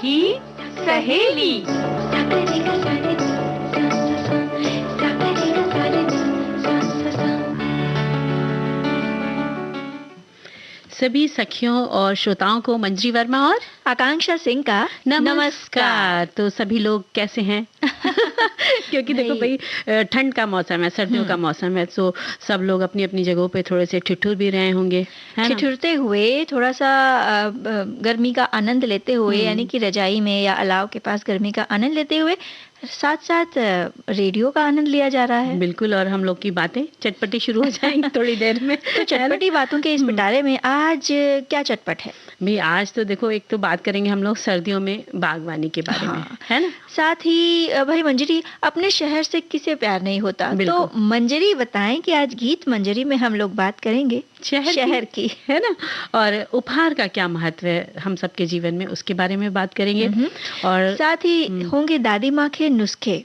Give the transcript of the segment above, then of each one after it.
सखी सहेली। सभी सखियों और श्रोताओं को मंजरी वर्मा और आकांक्षा सिंह का नमस्कार। तो सभी लोग कैसे हैं? क्योंकि देखो भाई, ठंड का मौसम है, सर्दियों का मौसम है, तो सब लोग अपनी अपनी जगहों पे थोड़े से ठिठुर भी रहे होंगे, ठिठुरते हुए, थोड़ा सा गर्मी का आनंद लेते हुए, यानी कि रजाई में या अलाव के पास गर्मी का आनंद लेते हुए साथ साथ रेडियो का आनंद लिया जा रहा है। बिल्कुल, और हम लोग की बातें चटपटी शुरू हो जाएंगी थोड़ी देर में। तो चटपटी बातों के इस पिटारे में आज क्या चटपट है भाई? आज तो देखो, एक तो बात करेंगे हम लोग सर्दियों में बागवानी के बारे में, है ना? साथ ही भाई मंजरी, अपने शहर से किसे प्यार नहीं होता, तो मंजरी बताएं कि आज गीत मंजरी में हम लोग बात करेंगे शहर की, है ना? और उपहार का क्या महत्व है हम सबके जीवन में, उसके बारे में बात करेंगे। और साथ ही होंगे दादी माँ के नुस्खे,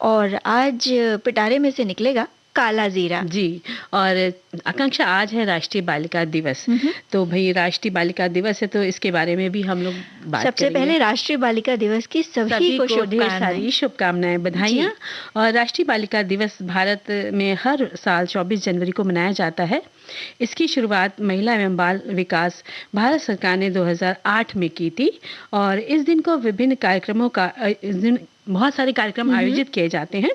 और आज पिटारे में से निकलेगा काला जीरा। जी, और आकांक्षा, आज है राष्ट्रीय बालिका दिवस। तो भाई, राष्ट्रीय बालिका दिवस है, तो इसके बारे में भी हम लोग बात सबसे करेंगे। पहले राष्ट्रीय बालिका दिवस की सभी को ढेर सारी शुभकामनाएं, बधाइयाँ। और राष्ट्रीय बालिका दिवस भारत में हर साल 24 जनवरी को मनाया जाता है। इसकी शुरुआत महिला एवं बाल विकास भारत सरकार ने 2008 में की थी, और इस दिन को विभिन्न कार्यक्रमों का बहुत सारे कार्यक्रम आयोजित किए जाते हैं,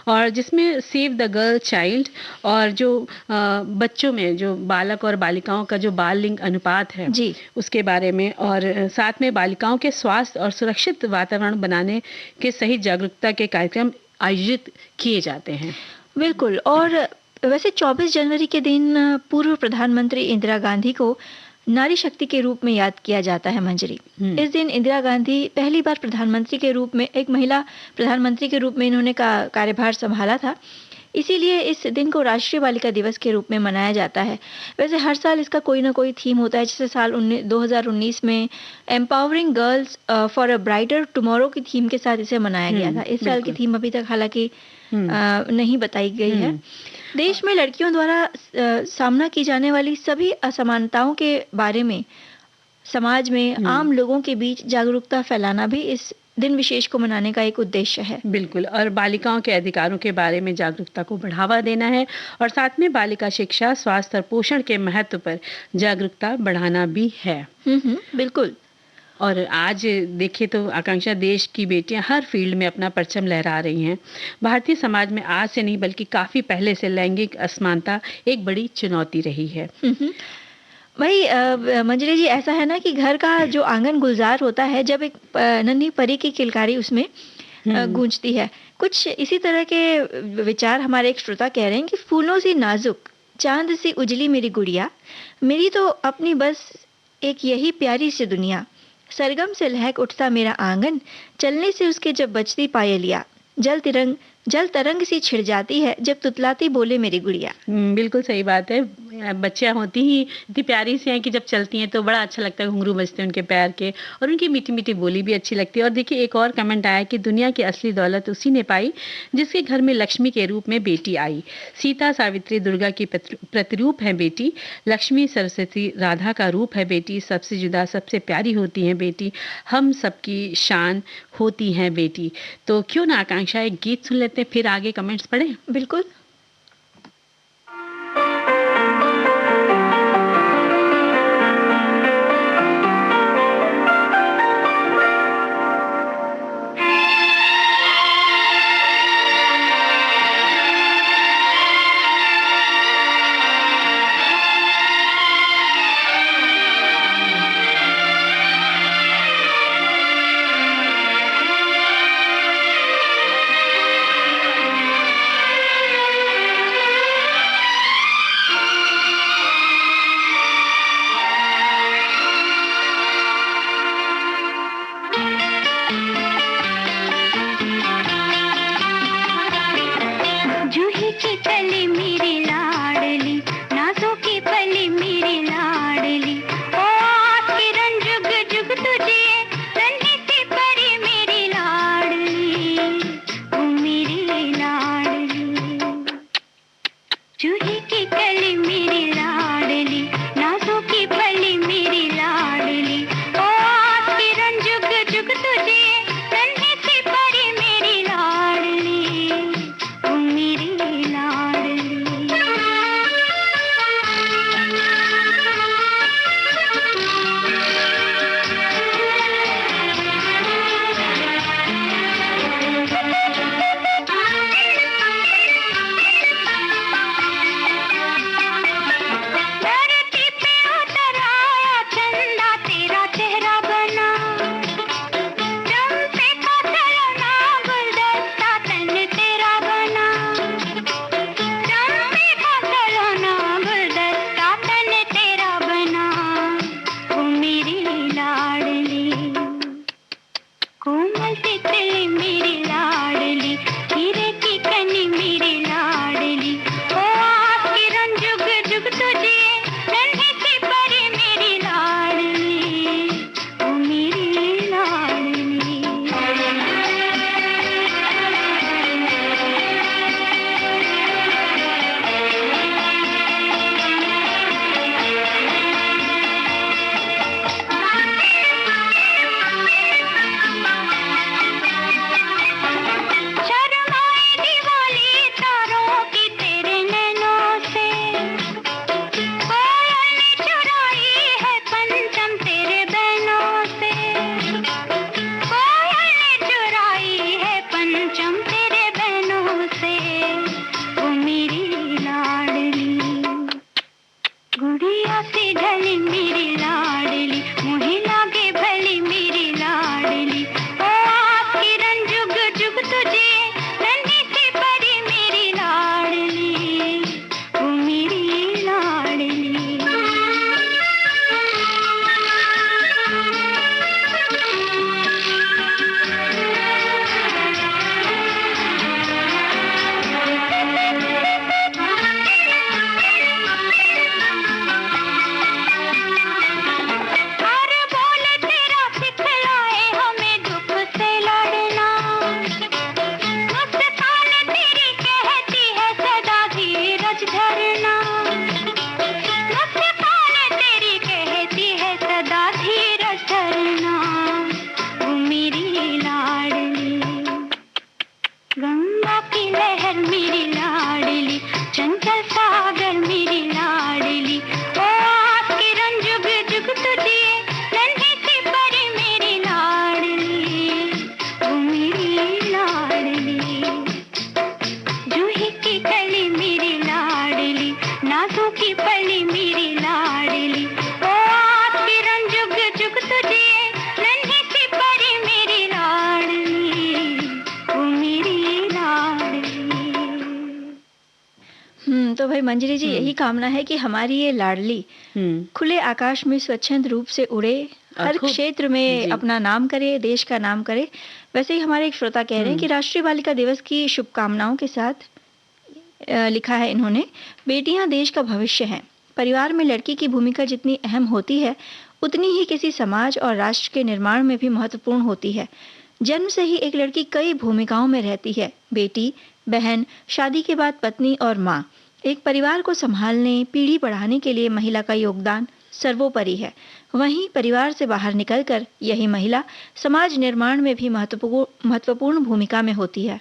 और जिसमें सेव द गर्ल चाइल्ड, और जो बच्चों में जो बालक और बालिकाओं का जो बाल लिंग अनुपात है उसके बारे में, और साथ में बालिकाओं के स्वास्थ्य और सुरक्षित वातावरण बनाने के सही जागरूकता के कार्यक्रम आयोजित किए जाते हैं। बिल्कुल। और वैसे 24 जनवरी के दिन पूर्व प्रधानमंत्री इंदिरा गांधी को नारी शक्ति के रूप में याद किया जाता है मंजरी। इस दिन इंदिरा गांधी पहली बार प्रधानमंत्री के रूप में, एक महिला प्रधानमंत्री के रूप में इन्होंने कार्यभार संभाला था, इसीलिए इस दिन को राष्ट्रीय बालिका दिवस के रूप में मनाया जाता है। वैसे हर साल इसका कोई ना कोई थीम होता है, जैसे साल 2019 में empowering girls for a brighter tomorrow की थीम के साथ इसे मनाया गया था। इस साल की थीम अभी तक हालांकि नहीं बताई गई है। देश में लड़कियों द्वारा सामना की जाने वाली सभी असमानताओं के बारे में समाज में आम लोगों के बीच जागरूकता फैलाना भी इस दिन विशेष को मनाने का एक उद्देश्य है। बिल्कुल, और बालिकाओं के अधिकारों के बारे में जागरूकता को बढ़ावा देना है, और साथ में बालिका शिक्षा, स्वास्थ्य और पोषण के महत्व पर जागरूकता बढ़ाना भी है। बिल्कुल। और आज देखिए तो आकांक्षा, देश की बेटियां हर फील्ड में अपना परचम लहरा रही हैं। भारतीय समाज में आज से नहीं बल्कि काफी पहले से लैंगिक असमानता एक बड़ी चुनौती रही है। भाई मंजरी जी, ऐसा है ना कि घर का जो आंगन गुलजार होता है, जब एक नन्ही परी की किलकारी उसमें गूंजती है, कुछ इसी तरह के विचार हमारे एक श्रोता कह रहे हैं कि फूलों सी नाजुक, चांद सी उजली मेरी गुड़िया, मेरी तो अपनी बस एक यही प्यारी सी दुनिया, सरगम से लहक उठता मेरा आंगन, चलने से उसके जब बजती पायलिया, जल तरंग सी छिड़ जाती है जब तुतलाती बोले मेरी गुड़िया। बिल्कुल सही बात है। बच्चियां होती ही इतनी प्यारी सी हैं कि जब चलती हैं तो बड़ा अच्छा लगता है, घुंघरू बजते हैं उनके पैर के, और उनकी मीठी मीठी बोली भी अच्छी लगती है। और देखिए, एक और कमेंट आया कि दुनिया की असली दौलत उसी ने पाई जिसके घर में लक्ष्मी के रूप में बेटी आई। सीता, सावित्री, दुर्गा की प्रतिरूप है बेटी, लक्ष्मी, सरस्वती, राधा का रूप है बेटी, सबसे जुदा सबसे प्यारी होती है बेटी, हम सबकी शान होती है बेटी। तो क्यों ना आकांक्षा एक गीत सुन लेते हैं, फिर आगे कमेंट्स पढ़ें। बिल्कुल। जुग मेरी लाडली, चंचल सागर मेरी लाडली, ओ आस किरण जुग जुग तुझे, नन्ही सी परी मेरी लाडली, ओ मेरी लाडली, जूही की कली मेरी लाडली, नाजों की पली मेरी लाडली, ओ आस किरण जुग जुग तुझे, नन्ही सी परी मेरी लाडली, ओ मेरी लाडली। तो भाई मंजरी जी, यही कामना है कि हमारी ये लाडली खुले आकाश में स्वच्छंद रूप से उड़े, हर क्षेत्र में अपना नाम करे, देश का नाम करे। वैसे ही हमारे एक श्रोता कह रहे हैं कि राष्ट्रीय बालिका दिवस की शुभकामनाओं के साथ लिखा है इन्होंने, बेटियां देश का भविष्य हैं। परिवार में लड़की की भूमिका जितनी अहम होती है, उतनी ही किसी समाज और राष्ट्र के निर्माण में भी महत्वपूर्ण होती है। जन्म से ही एक लड़की कई भूमिकाओं में रहती है, बेटी, बहन, शादी के बाद पत्नी और माँ। एक परिवार को संभालने, पीढ़ी बढ़ाने के लिए महिला का योगदान सर्वोपरि है। वहीं परिवार से बाहर निकलकर यही महिला समाज निर्माण में भी महत्वपूर्ण भूमिका में होती है।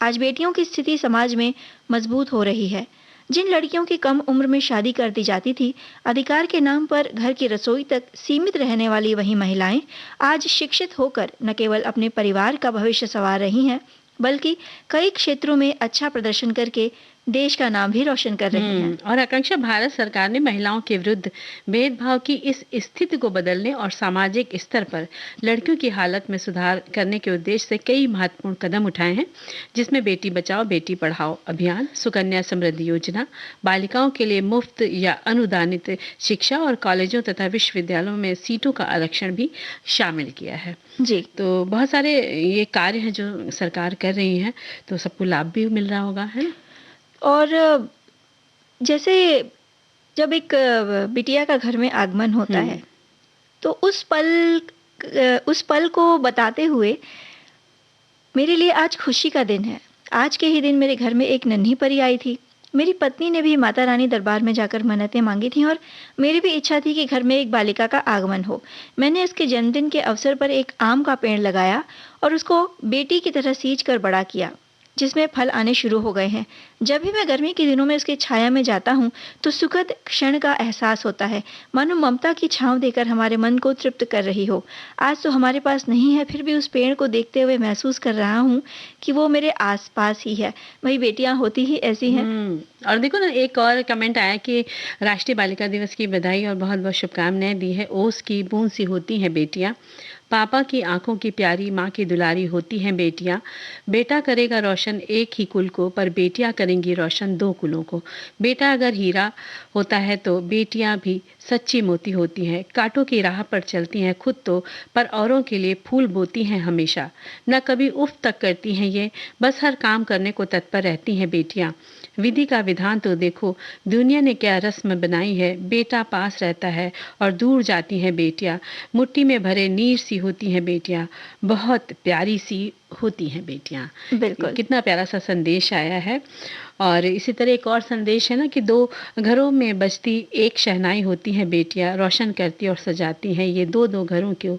आज बेटियों की स्थिति समाज में मजबूत हो रही है। जिन लड़कियों की कम उम्र में शादी कर दी जाती थी, अधिकार के नाम पर घर की रसोई तक सीमित रहने वाली वही महिलाएं आज शिक्षित होकर न केवल अपने परिवार का भविष्य संवार रही हैं, बल्कि कई क्षेत्रों में अच्छा प्रदर्शन करके देश का नाम भी रोशन कर रही हैं। और आकांक्षा, भारत सरकार ने महिलाओं के विरुद्ध भेदभाव की इस स्थिति को बदलने और सामाजिक स्तर पर लड़कियों की हालत में सुधार करने के उद्देश्य से कई महत्वपूर्ण कदम उठाए हैं, जिसमें बेटी बचाओ बेटी पढ़ाओ अभियान, सुकन्या समृद्धि योजना, बालिकाओं के लिए मुफ्त या अनुदानित शिक्षा और कॉलेजों तथा विश्वविद्यालयों में सीटों का आरक्षण भी शामिल किया है। जी, तो बहुत सारे ये कार्य हैं जो सरकार कर रही है, तो सबको लाभ भी मिल रहा होगा, है ना? और जैसे जब एक बिटिया का घर में आगमन होता है, तो उस पल को बताते हुए मेरे लिए आज खुशी का दिन है। आज के ही दिन मेरे घर में एक नन्ही परी आई थी। मेरी पत्नी ने भी माता रानी दरबार में जाकर मन्नतें मांगी थी और मेरी भी इच्छा थी कि घर में एक बालिका का आगमन हो। मैंने इसके जन्मदिन के अवसर पर एक आम का पेड़ लगाया और उसको बेटी की तरह सींच कर बड़ा किया, जिसमें फल आने शुरू हो गए हैं। जब भी मैं गर्मी के दिनों में उसकी छाया में जाता हूँ, तो सुखद क्षण का एहसास होता है, मानो ममता की छांव देकर हमारे मन को तृप्त कर रही हो। आज तो हमारे पास नहीं है, फिर भी उस पेड़ को देखते हुए महसूस कर रहा हूँ कि वो मेरे आसपास ही है। वही बेटियां होती ही ऐसी हैं। और देखो ना, एक और कमेंट आया कि राष्ट्रीय बालिका दिवस की बधाई और बहुत बहुत शुभकामनाएं दी है। ओस की बूंद सी होती हैं बेटियां, पापा की आंखों की प्यारी, माँ की दुलारी होती हैं बेटियां। बेटा करेगा रोशन एक ही कुल को, पर बेटियां करेंगी रोशन दो कुलों को। बेटा अगर हीरा होता है तो बेटियां भी सच्ची मोती होती हैं। कांटों की राह पर चलती हैं खुद तो, पर औरों के लिए फूल बोती हैं हमेशा। न कभी उफ तक करती हैं ये, बस हर काम करने को तत्पर रहती हैं बेटियां। विधि का विधान तो देखो, दुनिया ने क्या रस्म बनाई है। बेटा पास रहता है और दूर जाती हैं बेटियां। मुट्ठी में भरे नीर सी होती हैं बेटियां, बहुत प्यारी सी होती हैं बेटियां। बिल्कुल, कितना प्यारा सा संदेश आया है। और इसी तरह एक और संदेश है ना कि दो घरों में बजती एक शहनाई होती है बेटियां, रोशन करती और सजाती हैं ये दो दो घरों को।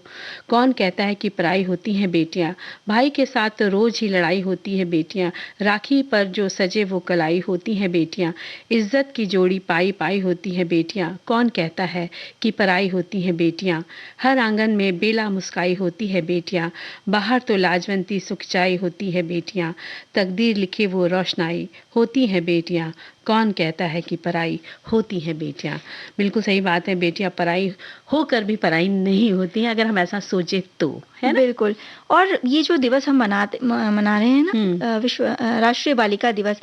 कौन कहता है कि पराई होती हैं बेटियां। भाई के साथ तो रोज ही लड़ाई होती है बेटियां। राखी पर जो सजे वो कलाई होती हैं बेटियां। इज्जत की जोड़ी पाई पाई होती है बेटियां। कौन कहता है कि पराई होती हैं बेटियां। हर आंगन में बेला मुस्काई होती है बेटियां। बाहर तो लाजवंती सुखचाई होती है बेटियां। तकदीर लिखे वो रोशनाई होती हैं बेटियां। कौन कहता है कि पराई होती हैं बेटियां। बिल्कुल सही बात है, बेटियां पराई होकर भी पराई नहीं होती हैं, अगर हम ऐसा सोचे तो, है ना? बिल्कुल। और ये जो दिवस हम मना रहे हैं ना, राष्ट्रीय बालिका दिवस,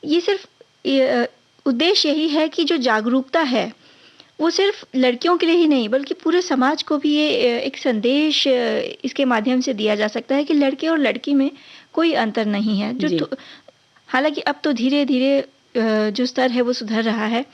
ये सिर्फ उद्देश्य यही है कि जो जागरूकता है वो सिर्फ लड़कियों के लिए ही नहीं, बल्कि पूरे समाज को भी ये एक संदेश इसके माध्यम से दिया जा सकता है कि लड़के और लड़की में कोई अंतर नहीं है। हालांकि अब तो धीरे धीरे जो स्तर है वो सुधर रहा है,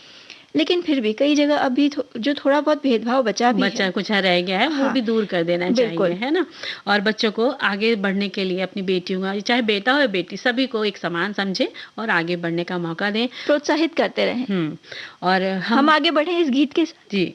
लेकिन फिर भी कई जगह अभी जो थोड़ा बहुत भेदभाव बचा कुछ रह गया है, वो भी दूर कर देना चाहिए, है ना? और बच्चों को आगे बढ़ने के लिए अपनी बेटियों का, चाहे बेटा हो या बेटी, सभी को एक समान समझे और आगे बढ़ने का मौका दें, प्रोत्साहित करते रहें। और हम आगे बढ़े इस गीत के साथ। जी।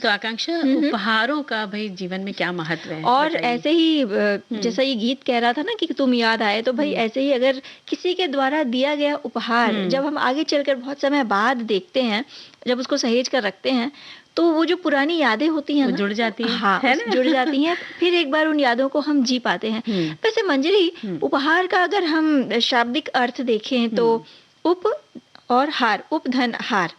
तो आकांक्षा, उपहारों का भाई जीवन में क्या महत्व है, और बताइए। ऐसे ही जैसा ये गीत कह रहा था ना कि तुम याद आए, तो भाई ऐसे ही अगर किसी के द्वारा दिया गया उपहार जब हम आगे चलकर बहुत समय बाद देखते हैं, जब उसको सहेज कर रखते हैं, तो वो जो पुरानी यादें होती हैं वो ना, जुड़ जाती है हाँ, है ना? जुड़ जाती हैं। फिर एक बार उन यादों को हम जी पाते हैं। वैसे मंजरी, उपहार का अगर हम शाब्दिक अर्थ देखें तो उप और हार, उपधन हार,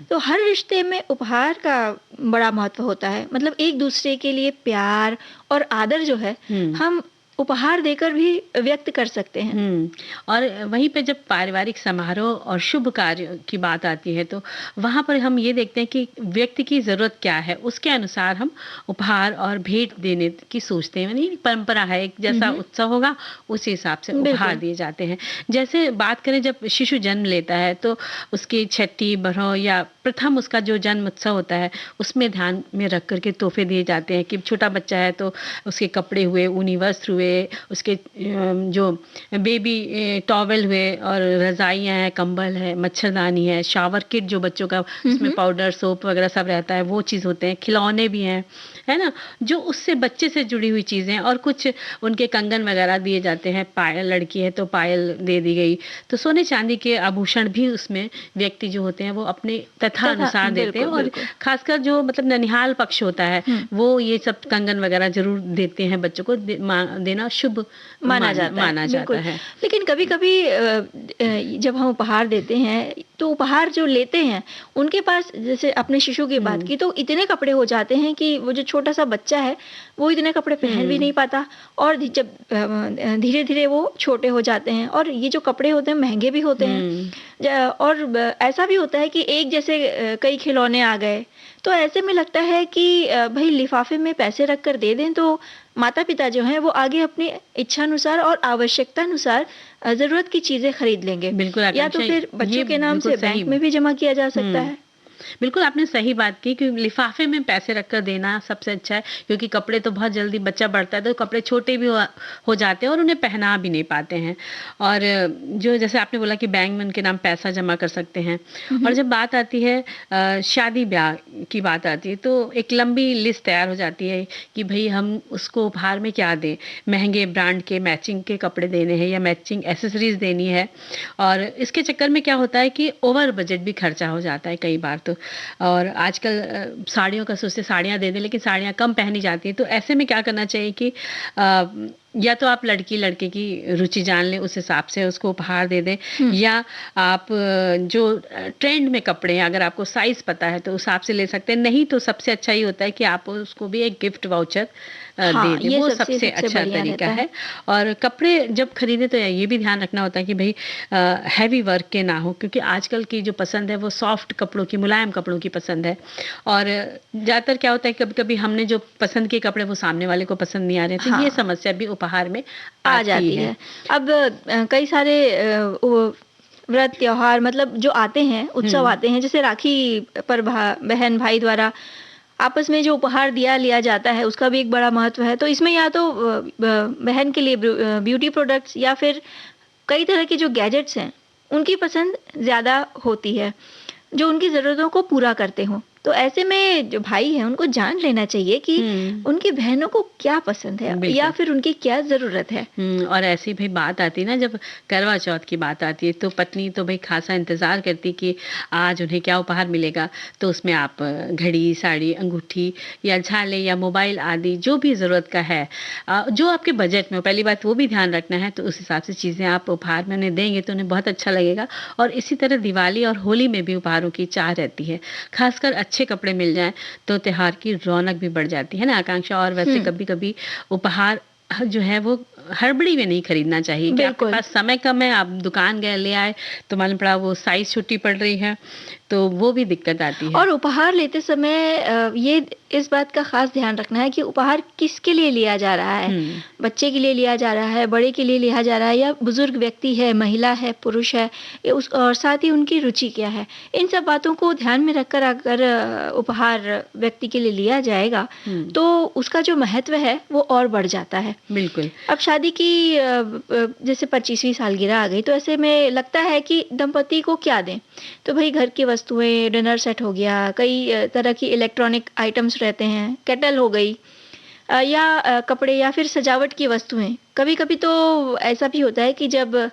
तो हर रिश्ते में उपहार का बड़ा महत्व होता है। मतलब एक दूसरे के लिए प्यार और आदर जो है, हम उपहार देकर भी व्यक्त कर सकते हैं। और वहीं पे जब पारिवारिक समारोह और शुभ कार्य की बात आती है, तो वहाँ पर हम ये देखते हैं कि व्यक्ति की ज़रूरत क्या है, उसके अनुसार हम उपहार और भेंट देने की सोचते हैं। यानी परंपरा है, एक जैसा उत्सव होगा उसी हिसाब से उपहार दिए जाते हैं। जैसे बात करें जब शिशु जन्म लेता है, तो उसकी छठी, बरहौ या प्रथम उसका जो जन्म उत्सव होता है, उसमें ध्यान में रख करके तोहफे दिए जाते हैं। कि छोटा बच्चा है तो उसके कपड़े हुए, ऊनी वस्त्र हुए, उसके जो बेबी टॉवेल हुए, और रजाइयाँ हैं, कंबल है, मच्छरदानी है, शावर किट जो बच्चों का उसमें पाउडर, सोप वगैरह सब रहता है, वो चीज़ होते हैं, खिलौने भी हैं, है ना? जो उससे बच्चे से जुड़ी हुई चीज़ें, और कुछ उनके कंगन वगैरह दिए जाते हैं। पायल, लड़की है तो पायल दे दी गई। तो सोने चांदी के आभूषण भी उसमें व्यक्ति जो होते हैं वो अपने तथा अनुसार देते हैं। और खासकर जो मतलब ननिहाल पक्ष होता है, वो ये सब कंगन वगैरह जरूर देते हैं बच्चों को। देना शुभ माना जाता है। लेकिन कभी-कभी जब हम उपहार देते हैं, तो उपहार जो लेते हैं उनके पास, जैसे अपने शिशु की बात की, तो इतने कपड़े हो जाते हैं कि वो जो छोटा सा बच्चा है वो इतने कपड़े पहन भी नहीं पाता, और जब धीरे-धीरे वो छोटे हो जाते हैं, और ये जो कपड़े होते हैं महंगे भी होते हैं। और ऐसा भी होता है कि एक जैसे कई खिलौने आ गए, तो ऐसे में लगता है कि भाई लिफाफे में पैसे रख कर दे दें, तो माता-पिता जो हैं वो आगे अपनी इच्छानुसार और आवश्यकतानुसार ज़रूरत की चीज़ें खरीद लेंगे। बिल्कुल, या तो फिर बच्चों के नाम से बैंक में भी जमा किया जा सकता है। बिल्कुल, आपने सही बात की कि लिफाफे में पैसे रखकर देना सबसे अच्छा है, क्योंकि कपड़े तो बहुत जल्दी बच्चा बढ़ता है तो कपड़े छोटे भी हो जाते हैं और उन्हें पहना भी नहीं पाते हैं। और जो जैसे आपने बोला कि बैंक में उनके नाम पैसा जमा कर सकते हैं। और जब बात आती है शादी ब्याह की बात आती है, तो एक लंबी लिस्ट तैयार हो जाती है कि भई हम उसको उपहार में क्या दें। महँगे ब्रांड के मैचिंग के कपड़े देने हैं या मैचिंग एक्सेसरीज़ देनी है, और इसके चक्कर में क्या होता है कि ओवर बजट भी खर्चा हो जाता है कई बार तो। और आजकल साड़ियों का सोचते साड़ियाँ दे दें, लेकिन साड़ियाँ कम पहनी जाती हैं। तो ऐसे में क्या करना चाहिए कि या तो आप लड़की लड़के की रुचि जान लें, उस हिसाब से उसको उपहार दे दें, या आप जो ट्रेंड में कपड़े हैं, अगर आपको साइज़ पता है तो उस हिसाब से ले सकते हैं। नहीं तो सबसे अच्छा ये होता है कि आप उसको भी एक गिफ्ट वाउचर दे दें, वो सबसे अच्छा तरीका है। और कपड़े जब खरीदें तो ये भी ध्यान रखना होता है कि भाई हैवी वर्क के ना हो, क्योंकि आजकल की जो पसंद है वो सॉफ्ट कपड़ों की, मुलायम कपड़ों की पसंद है। और ज़्यादातर क्या होता है, कभी-कभी हमने जो पसंद किए कपड़े वो सामने वाले को पसंद नहीं आ रहे, तो ये समस्या भी उपहार में आ जाती है। अब कई सारे व्रत, त्योहार मतलब जो आते हैं, उत्सव आते हैं, जैसे राखी पर बहन भाई द्वारा आपस में जो उपहार लिया जाता है, उसका भी एक बड़ा महत्व है। तो इसमें या तो बहन के लिए ब्यूटी प्रोडक्ट्स या फिर कई तरह के जो गैजेट्स हैं, उनकी पसंद ज़्यादा होती है, जो उनकी ज़रूरतों को पूरा करते हों। तो ऐसे में जो भाई हैं उनको जान लेना चाहिए कि उनकी बहनों को क्या पसंद है या फिर उनकी क्या ज़रूरत है। और ऐसी भाई बात आती है ना, जब करवा चौथ की बात आती है, तो पत्नी तो भाई खासा इंतज़ार करती कि आज उन्हें क्या उपहार मिलेगा। तो उसमें आप घड़ी, साड़ी, अंगूठी या झाले या मोबाइल आदि जो भी ज़रूरत का है, जो आपके बजट में हो, पहली बात वो भी ध्यान रखना है। तो उस हिसाब से चीज़ें आप उपहार में उन्हें देंगे तो उन्हें बहुत अच्छा लगेगा। और इसी तरह दिवाली और होली में भी उपहारों की चाह रहती है। खासकर अच्छे कपड़े मिल जाएं तो त्योहार की रौनक भी बढ़ जाती है ना आकांक्षा। और वैसे कभी-कभी उपहार जो है वो हड़बड़ी में नहीं खरीदना चाहिए कि आपके पास समय कम है, आप दुकान गए ले आए तो मालूम पड़ा वो साइज छोटी पड़ रही है, तो वो भी दिक्कत आती है। और उपहार लेते समय ये इस बात का खास ध्यान रखना है कि उपहार किसके लिए लिया जा रहा है। बच्चे के लिए लिया जा रहा है, बड़े के लिए लिया जा रहा है, या बुजुर्ग व्यक्ति है, महिला है, पुरुष है, और साथ ही उनकी रुचि क्या है। इन सब बातों को ध्यान में रखकर अगर उपहार व्यक्ति के लिए लिया जाएगा तो उसका जो महत्व है वो और बढ़ जाता है। बिल्कुल। अब शादी की जैसे 25वीं सालगिरह आ गई, तो ऐसे में लगता है कि दंपति को क्या दें। तो भाई घर की वस्तु वस्तुएं, डिनर सेट हो गया, कई तरह की इलेक्ट्रॉनिक आइटम्स रहते हैं, केटल हो गई, या कपड़े या फिर सजावट की वस्तुएं। कभी-कभी तो ऐसा भी होता है कि जब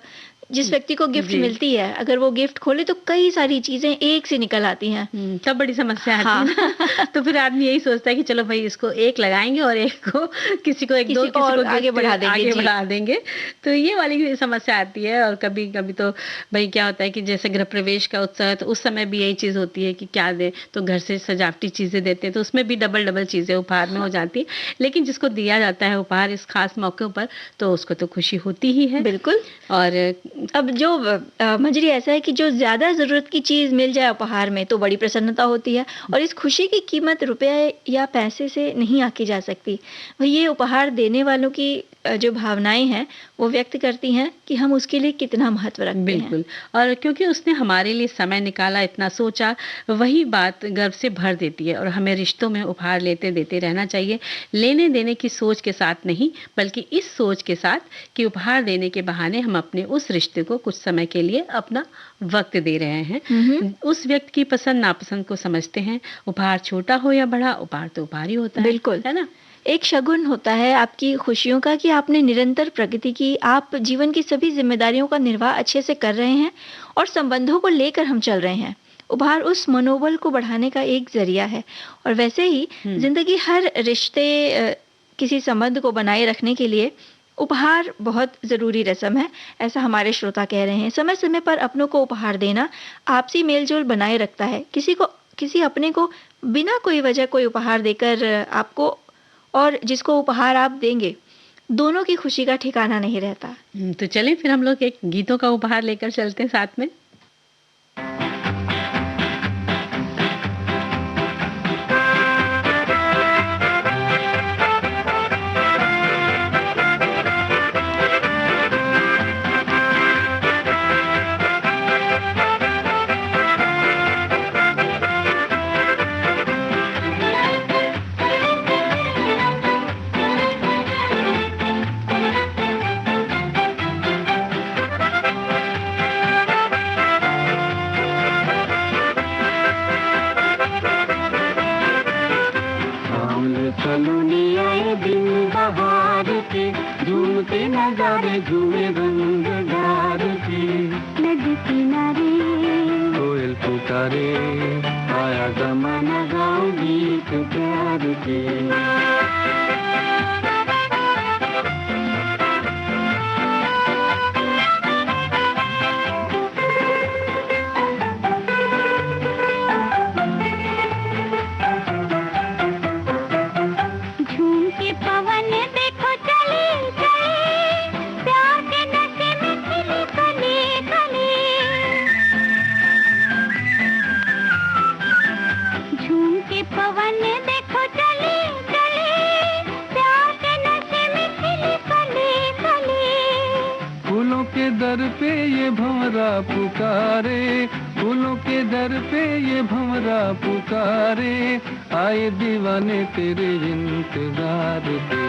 जिस व्यक्ति को गिफ्ट जी। मिलती है, अगर वो गिफ्ट खोले तो कई सारी चीजें एक से निकल आती हैं। तब बड़ी समस्या आती हाँ। है ना। तो फिर आदमी यही सोचता है कि चलो भाई इसको एक लगाएँगे और एक को किसी को एक दो किसी को किसी और को आगे गिफ्ट बढ़ा देंगे। आगे जी। बढ़ा देंगे। तो ये वाली भी समस्या आती है और कभी-कभी तो भई क्या होता है कि जैसे गृह प्रवेश का उत्सव है तो उस समय भी यही चीज़ होती है कि क्या दें? तो घर से सजावटी चीज़ें देते हैं तो उसमें भी डबल-डबल चीज़ें उपहार में हो जाती हैं। लेकिन जिसको दिया जाता है उपहार इस खास मौकों पर तो उसको तो खुशी होती ही है। बिल्कुल। और अब जो मंजरी ऐसा है कि जो ज़्यादा ज़रूरत की चीज़ मिल जाए उपहार में तो बड़ी प्रसन्नता होती है, और इस खुशी की कीमत रुपए या पैसे से नहीं आंकी जा सकती। वही ये उपहार देने वालों की जो भावनाएँ हैं, वो व्यक्त करती हैं कि हम उसके लिए कितना महत्व रखते हैं। बिल्कुल। और क्योंकि उसने हमारे लिए समय निकाला, इतना सोचा, वही बात गर्व से भर देती है और हमें रिश्तों में उपहार लेते-देते रहना चाहिए। लेने-देने की सोच के साथ नहीं, बल्कि इस सोच के साथ कि उपहार देने के बहाने हम अपने उस रिश्ते को कुछ समय के लिए अपना वक़्त दे रहे हैं। हुँ, हुँ। उस व्यक्ति की पसंद-नापसंद को समझते हैं। उपहार छोटा हो या बड़ा, उपहार तो उपहार ही होता बिल्कुल। है ना? एक शगुन होता है आपकी खुशियों का कि आपने निरंतर प्रगति की, आप जीवन की सभी ज़िम्मेदारियों का निर्वाह अच्छे से कर रहे हैं और संबंधों को लेकर हम चल रहे हैं। उपहार उस मनोबल को बढ़ाने का एक ज़रिया है, और वैसे ही हुँ। ज़िंदगी हर रिश्ते किसी संबंध को बनाए रखने के लिए उपहार बहुत ज़रूरी रस्म है, ऐसा हमारे श्रोता कह रहे हैं। समय-समय पर अपनों को उपहार देना आपसी मेल-जोल बनाए रखता है। किसी अपने को बिना कोई वजह कोई उपहार देकर आपको और जिसको उपहार आप देंगे, दोनों की खुशी का ठिकाना नहीं रहता। तो चलें फिर हम लोग एक गीतों का उपहार लेकर चलते हैं साथ में। सलोनी आए दिन बहार के, झूमते नजारे झूमे रंग डार के। नदी किनारे कोयल पुकारे, आया जमाना गाओ गीत प्यार के। दर पे ये भंवरा पुकारे, फूलों के दर पे ये भंवरा पुकारे, आए दीवाने तेरे इंतजार पे।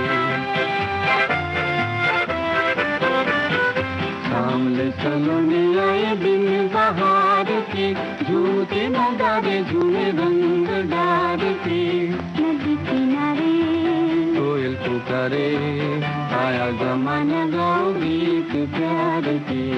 सामने सलोनी आए दिन बहार के, झूमते नजारे झूमे रंग डार के। नदी किनारे कोयल पुकारे, आया जमाना गाओ गीत प्यार की।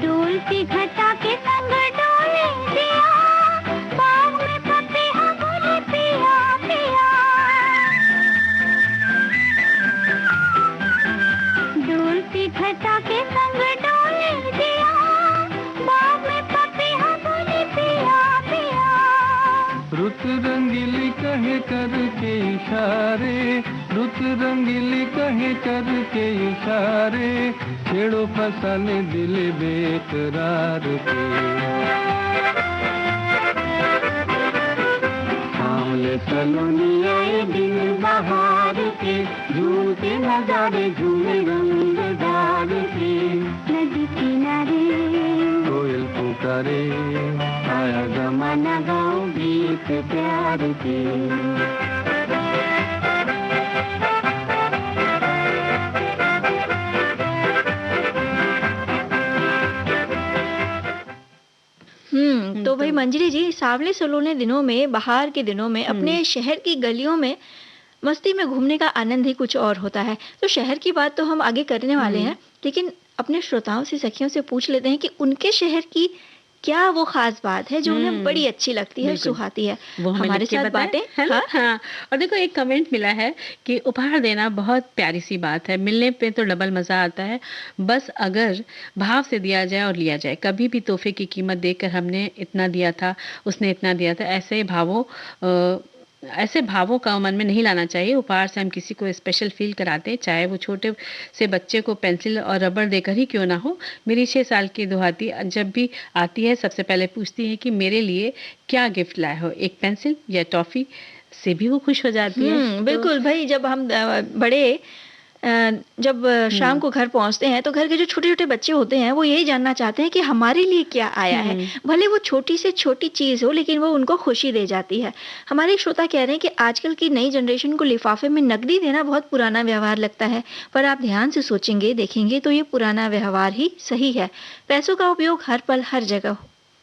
डोलती घटा के संग डोले दिया, बाग में पपीहा बोले पिया पिया। डोलती घटा के संग डोले दिया, बाग में पपीहा बोले पिया पिया। रुत रंगीली कहे करके इशारे, रुत रंगीली कहे करके इशारे, छेड़ो फसाने दिल बेकरार के। सामने सलोनी आए दिन बहार के, झूमते नजारे झूमे रंग डार के। नदी किनारे कोयल पुकारे, आया प्यार की। तो भाई मंजरी जी, सांवले सलोने दिनों में, बाहर के दिनों में अपने शहर की गलियों में मस्ती में घूमने का आनंद ही कुछ और होता है। तो शहर की बात तो हम आगे करने वाले हैं, लेकिन अपने श्रोताओं से, सखियों से पूछ लेते हैं कि उनके शहर की क्या वो खास बात है जो उन्हें बड़ी अच्छी लगती है, सुहाती है। वो हमारे साथ बातें, है ना? हाँ। और देखो, एक कमेंट मिला है कि उपहार देना बहुत प्यारी सी बात है, मिलने पे तो डबल मजा आता है, बस अगर भाव से दिया जाए और लिया जाए। कभी भी तोहफे की कीमत देखकर हमने इतना दिया था, उसने इतना दिया था, ऐसे भावों का मन में नहीं लाना चाहिए। उपहार से हम किसी को स्पेशल फील कराते हैं, चाहे वो छोटे से बच्चे को पेंसिल और रबड़ देकर ही क्यों ना हो। मेरी 6 साल की दोहाती जब भी आती है, सबसे पहले पूछती है कि मेरे लिए क्या गिफ्ट लाए हो, एक पेंसिल या टॉफी, से भी वो खुश हो जाती है। बिल्कुल भाई, जब हम बड़े जब शाम को घर पहुंचते हैं तो घर के जो छोटे छोटे बच्चे होते हैं वो यही जानना चाहते हैं कि हमारे लिए क्या आया है। भले वो छोटी से छोटी चीज हो, लेकिन वो उनको खुशी दे जाती है। हमारे श्रोता कह रहे हैं कि आजकल की नई जनरेशन को लिफाफे में नकदी देना बहुत पुराना व्यवहार लगता है, पर आप ध्यान से सोचेंगे, देखेंगे तो ये पुराना व्यवहार ही सही है। पैसों का उपयोग हर पल हर जगह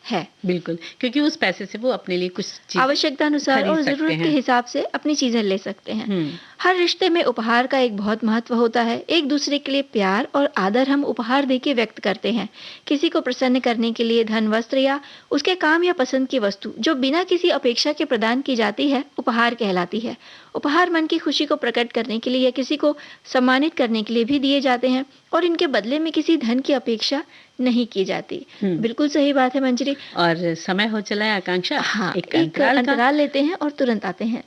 है। बिल्कुल, क्योंकि उस पैसे से वो अपने लिए कुछ आवश्यकता अनुसार और जरूरत के हिसाब से अपनी चीजें ले सकते हैं। हर रिश्ते में उपहार का एक बहुत महत्व होता है। एक दूसरे के लिए प्यार और आदर हम उपहार देके व्यक्त करते हैं। किसी को प्रसन्न करने के लिए धन, वस्त्र या उसके काम या पसंद की वस्तु जो बिना किसी अपेक्षा के प्रदान की जाती है, उपहार कहलाती है। उपहार मन की खुशी को प्रकट करने के लिए या किसी को सम्मानित करने के लिए भी दिए जाते हैं और इनके बदले में किसी धन की अपेक्षा नहीं की जाती। बिल्कुल सही बात है मंजरी। और समय हो चला है आकांक्षा, हाँ, एक अंतराल लेते हैं और तुरंत आते हैं।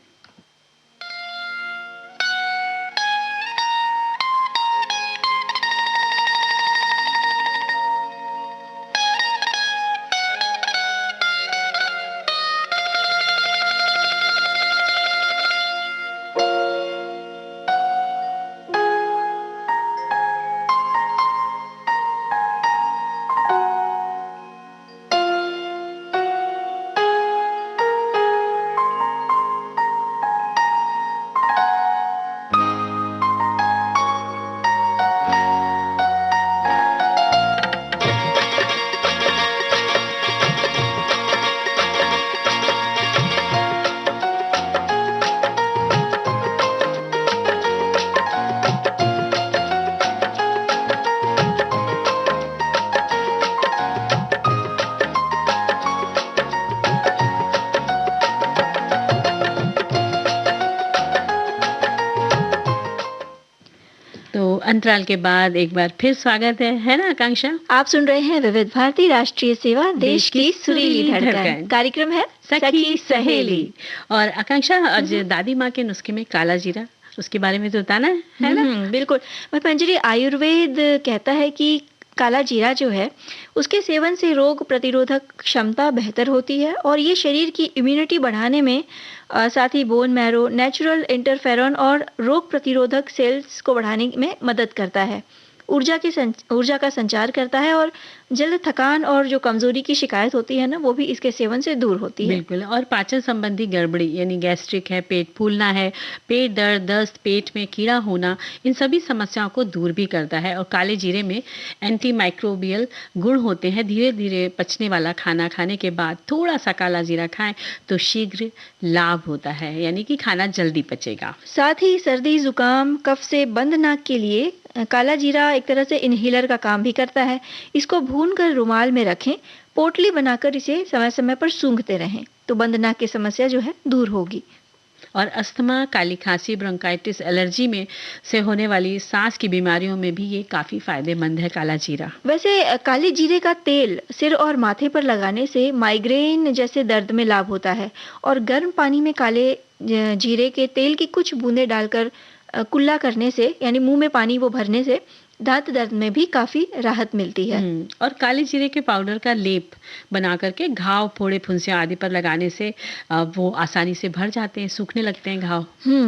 अंतराल के बाद एक बार फिर स्वागत है ना आकांक्षा? आप सुन रहे हैं विविध भारती राष्ट्रीय सेवा, देश की सुरीली धड़कन। कार्यक्रम है सखी सहेली। और आकांक्षा, आज दादी माँ के नुस्खे में काला जीरा, उसके बारे में तो बताना है ना? बिल्कुल मंजरी, आयुर्वेद कहता है कि काला जीरा जो है उसके सेवन से रोग प्रतिरोधक क्षमता बेहतर होती है और ये शरीर की इम्यूनिटी बढ़ाने में, साथ ही बोन मैरो, नेचुरल इंटरफेरॉन और रोग प्रतिरोधक सेल्स को बढ़ाने में मदद करता है। ऊर्जा का संचार करता है और जल्द थकान और जो कमजोरी की शिकायत होती है ना, वो भी इसके सेवन से दूर होती है। बिल्कुल। और पाचन संबंधी गड़बड़ी यानी गैस्ट्रिक है, पेट फूलना है, पेट दर्द, दस्त, पेट में कीड़ा होना, इन सभी समस्याओं को दूर भी करता है। और काले जीरे में एंटी माइक्रोबियल गुण होते हैं। धीरे धीरे पचने वाला खाना खाने के बाद थोड़ा सा काला जीरा खाएं तो शीघ्र लाभ होता है, यानी कि खाना जल्दी पचेगा। साथ ही सर्दी, जुकाम, कफ से बंद नाक के लिए काला जीरा एक तरह से इनहेलर का काम भी करता है। इसको भूनकर रुमाल में रखें, पोटली बनाकर इसे समय समय पर सूंघते रहें तो बंद नाक की समस्या जो है दूर होगी। और अस्थमा, काली खांसी, ब्रोंकाइटिस, एलर्जी में से होने वाली सांस की बीमारियों में भी ये काफी फायदेमंद है काला जीरा। वैसे काले जीरे का तेल सिर और माथे पर लगाने से माइग्रेन जैसे दर्द में लाभ होता है और गर्म पानी में काले जीरे के तेल की कुछ बूंदें डालकर कुल्ला करने से, यानी मुंह में पानी वो भरने से दांत दर्द में भी काफी राहत मिलती है। और काले जीरे के पाउडर का लेप बना करके घाव, फोड़े, फुंसियां आदि पर लगाने से वो आसानी से भर जाते हैं, सूखने लगते हैं घाव।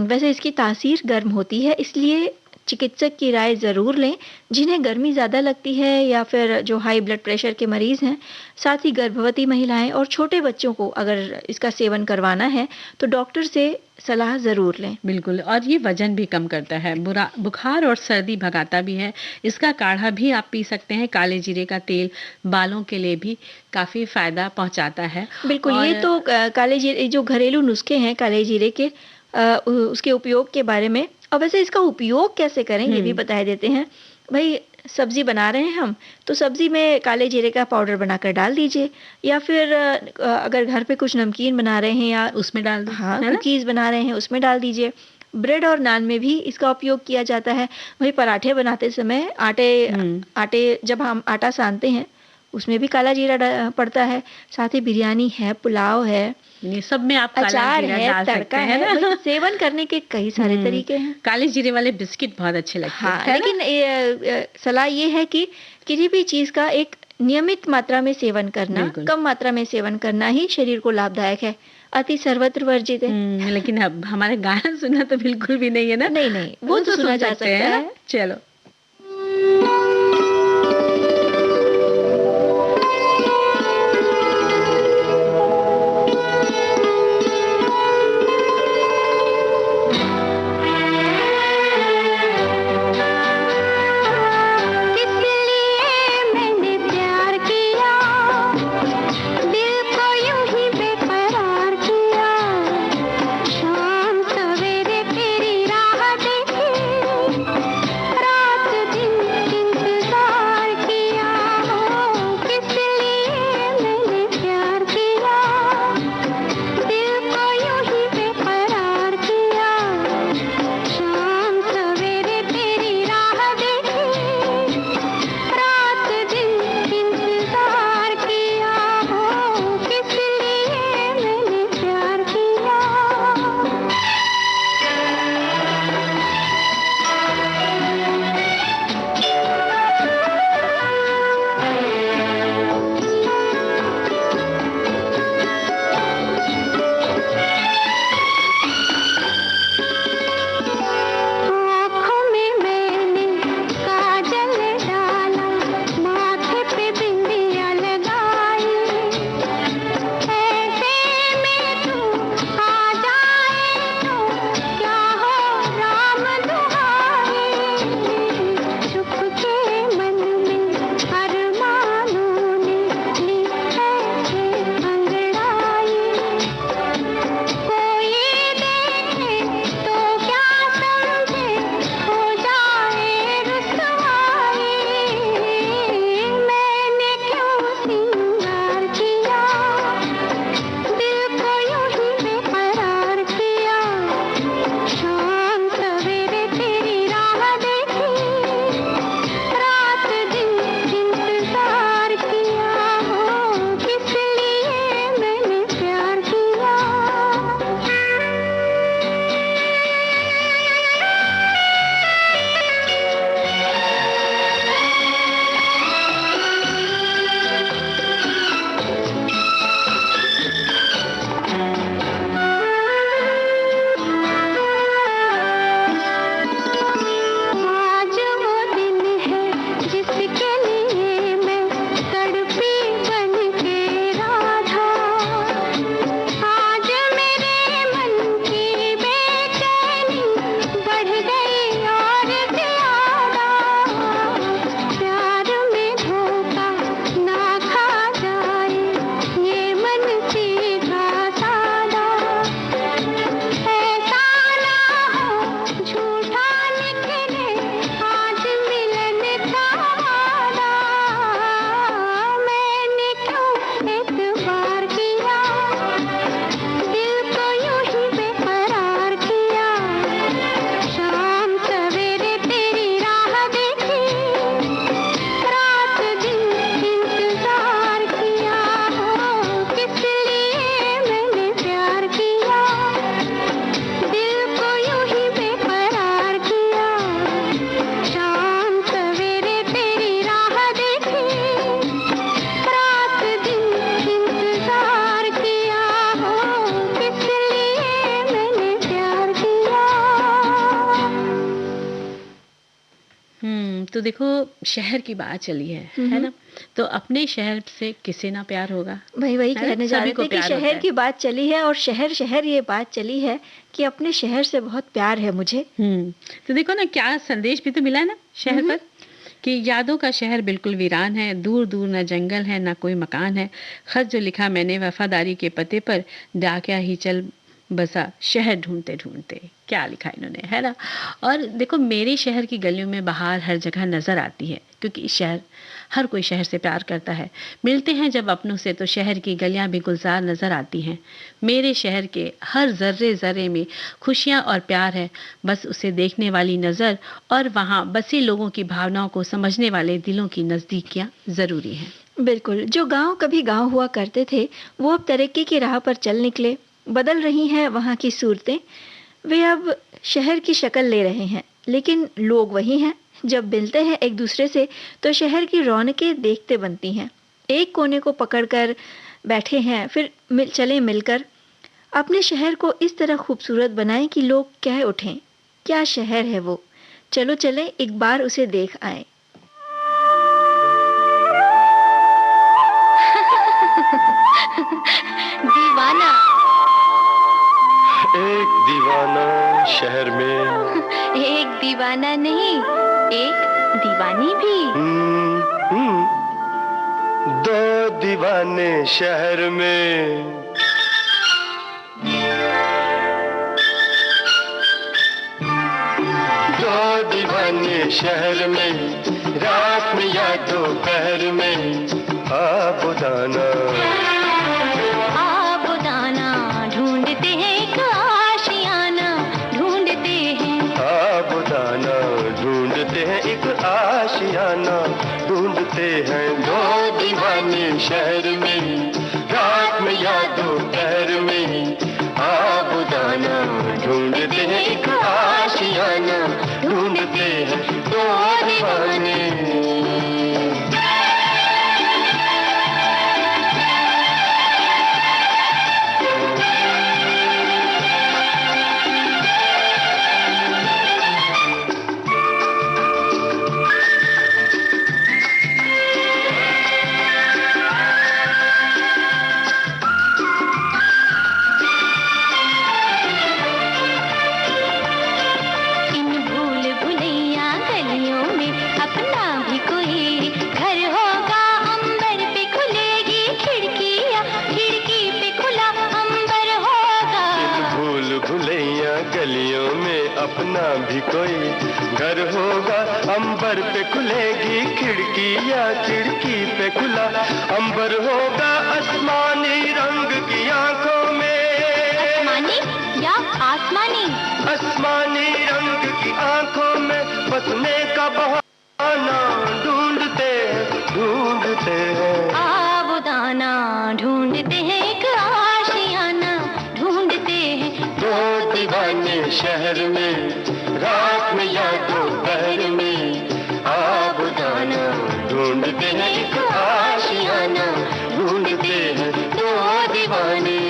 वैसे इसकी तासीर गर्म होती है, इसलिए चिकित्सक की राय ज़रूर लें। जिन्हें गर्मी ज़्यादा लगती है या फिर जो हाई ब्लड प्रेशर के मरीज़ हैं, साथ ही गर्भवती महिलाएं और छोटे बच्चों को अगर इसका सेवन करवाना है तो डॉक्टर से सलाह ज़रूर लें। बिल्कुल, और ये वजन भी कम करता है, बुखार और सर्दी भगाता भी है। इसका काढ़ा भी आप पी सकते हैं। काले जीरे का तेल बालों के लिए भी काफ़ी फ़ायदा पहुंचाता है। बिल्कुल, और ये तो काले जीरे जो घरेलू नुस्खे हैं काले जीरे के उसके उपयोग के बारे में। और वैसे इसका उपयोग कैसे करें ये भी बता देते हैं। भाई सब्जी बना रहे हैं हम, तो सब्जी में काले जीरे का पाउडर बनाकर डाल दीजिए, या फिर अगर घर पे कुछ नमकीन बना रहे हैं या उसमें डाल दो, हाँ है ना? कुकीज़ बना रहे हैं उसमें डाल दीजिए। ब्रेड और नान में भी इसका उपयोग किया जाता है। वही पराठे बनाते समय आटे जब हम आटा सानते हैं उसमें भी काला जीरा पड़ता है। साथ ही बिरयानी है, पुलाव है, ये सब में आप काला अचार जीरा है, डाल सकते तड़का हैं है। ना? वही सेवन करने के कई सारे तरीके हैं। काले जीरे वाले बिस्किट बहुत अच्छे लगते हैं, हाँ, है ना? लेकिन सलाह ये है कि किसी भी चीज़ का एक नियमित मात्रा में सेवन करना, बिल्कुल। कम मात्रा में सेवन करना ही शरीर को लाभदायक है। अति सर्वत्र वर्जित है। लेकिन अब हमारे गाना सुनना तो बिल्कुल भी नहीं है ना? नहीं, नहीं, वो तो सुना जा सकता ना? है। चलो। शाम सवेरे तेरी राह देखे, तो देखो शहर की बात चली है ना? तो अपने शहर से किसे ना प्यार होगा? वही है ना? कहने जा सभी रहे को थे कि प्यार होता शहर है। की बात चली है और शहर शहर ये बात चली है कि अपने शहर से बहुत प्यार है मुझे। तो देखो ना क्या संदेश भी तो मिला है ना शहर पर कि यादों का शहर बिल्कुल वीरान है, दूर दूर न जंगल है न कोई मकान है, खत जो लिखा मैंने वफादारी के पते पर, डाकिया ही चल बसा शहर ढूंढते ढूंढते। क्या लिखा इन्होंने, है ना? और देखो मेरे शहर की गलियों में बहार हर जगह नजर आती है, क्योंकि शहर हर कोई शहर से प्यार करता है। मिलते हैं जब अपनों से तो शहर की गलियां भी गुलजार नजर आती हैं। मेरे शहर के हर जर्रे जर्रे में खुशियां और प्यार है, बस उसे देखने वाली नजर और वहां बसे लोगों की भावनाओं को समझने वाले दिलों की नजदीकियां जरूरी हैं। बिल्कुल, जो गांव कभी गांव हुआ करते थे, वो अब तरक्की की राह पर चल निकले। बदल रही हैं वहां की सूरतें, वे अब शहर की शक्ल ले रहे हैं, लेकिन लोग वही हैं। जब मिलते हैं एक दूसरे से तो शहर की रौनकें देखते बनती हैं। एक कोने को पकड़कर बैठे हैं, फिर चले मिलकर अपने शहर को इस तरह खूबसूरत बनाएं कि लोग कह उठें, क्या शहर है वो, चलो चलें एक बार उसे देख आएं। दीवाना एक दीवाना शहर में एक दीवाना नहीं, एक दीवानी भी। दो दीवाने शहर में। दो दीवाने शहर में, रात में या दोपहर में, आबुदाना आबुदाना ढूंढते हैं एक आशियाना, ढूंढते हैं आबुदाना ढूंढते हैं एक आशियाना, ढूंढते हैं दो दीवाने शहर में, रात में या दोपहर में, आबुदाना ढूंढते हैं एक आशियाना, ढूंढते हैं दो दीवाने। अपना भी कोई घर होगा, अंबर पे खुलेगी खिड़की या खिड़की पे खुला अंबर होगा, आसमानी रंग की आंखों में। आसमानी या आसमानी? आसमानी रंग की आंखों में बसने का बहाना ढूंढते हैं आबुदाना, ढूंढते हैं एक आशियाना, ढूंढते हैं दो दीवाने शहर में, रात में या दोपहर में, आबुदाना ढूंढते हैं एक आशियाना, ढूंढते हैं दो दीवाने।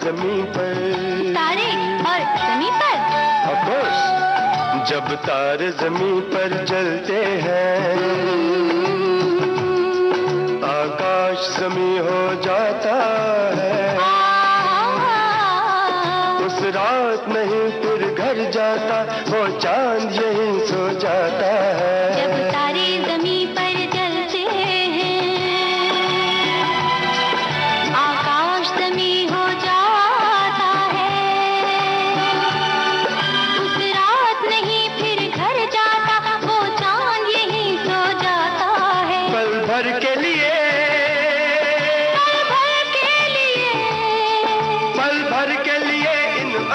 जमीन पर तारे और जमीन पर, ऑफ कोर्स, जब तारे जमीन पर चलते हैं, आकाश जमी हो जाता है। उस रात नहीं फिर घर जाता, वो चांद यहीं सो जाता है। जब तारे जमीन पर चलते हैं, आकाश जमी हो जाता है। उस रात नहीं फिर घर जाता, वो चांद यहीं सो जाता है। पल भर के लिए, पल भर के लिए, पल भर के लिए इन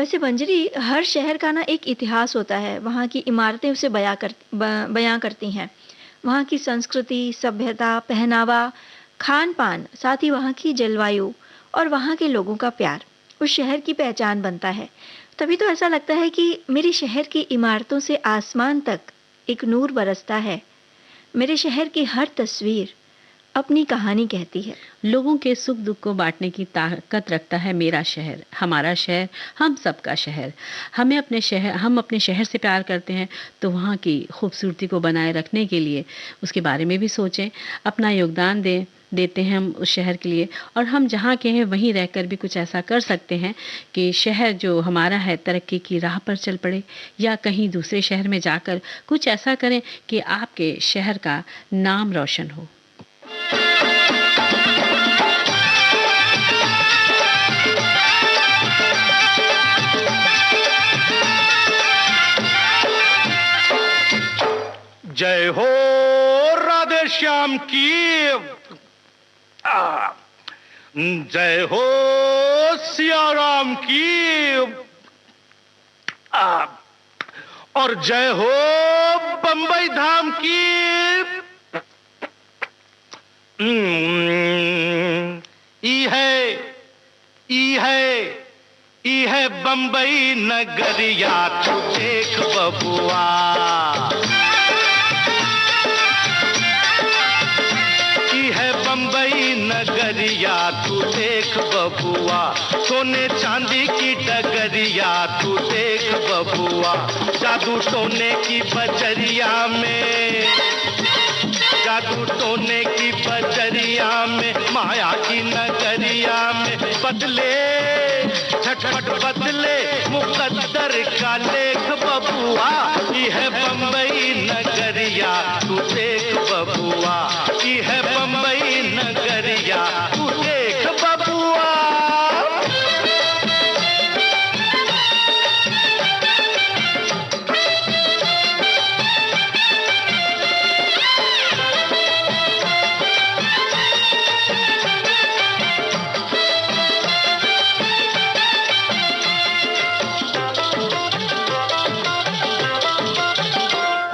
वैसे मंजरी, हर शहर का ना एक इतिहास होता है, वहाँ की इमारतें उसे बयां करती हैं। वहाँ की संस्कृति, सभ्यता, पहनावा, खान पान, साथ ही वहाँ की जलवायु और वहाँ के लोगों का प्यार उस शहर की पहचान बनता है। तभी तो ऐसा लगता है कि मेरे शहर की इमारतों से आसमान तक एक नूर बरसता है। मेरे शहर की हर तस्वीर अपनी कहानी कहती है। लोगों के सुख दुख को बांटने की ताकत रखता है मेरा शहर, हमारा शहर, हम सबका शहर। हम अपने शहर से प्यार करते हैं तो वहाँ की खूबसूरती को बनाए रखने के लिए उसके बारे में भी सोचें, अपना योगदान देते हैं हम उस शहर के लिए। और हम जहाँ के हैं वहीं रहकर भी कुछ ऐसा कर सकते हैं कि शहर जो हमारा है तरक्की की राह पर चल पड़े, या कहीं दूसरे शहर में जाकर कुछ ऐसा करें कि आपके शहर का नाम रोशन हो। जय हो राधे श्याम की, जय हो सिया राम की, और जय हो बंबई धाम की। ई है बंबई नगरिया, तू देख बबुआ। बंबई नगरिया, तू देख बबुआ। सोने चांदी की डगरिया, तू देख बबुआ। जादू टोने की बजरिया में, जादू टोने की बजरिया में, माया की नगरिया में बदले झटपट बदले मुकद्दर का लेख बबुआ। ये है बंबई नगरिया, तू देख बबुआ। ये है बंबई नगरिया, तू देख बबुआ।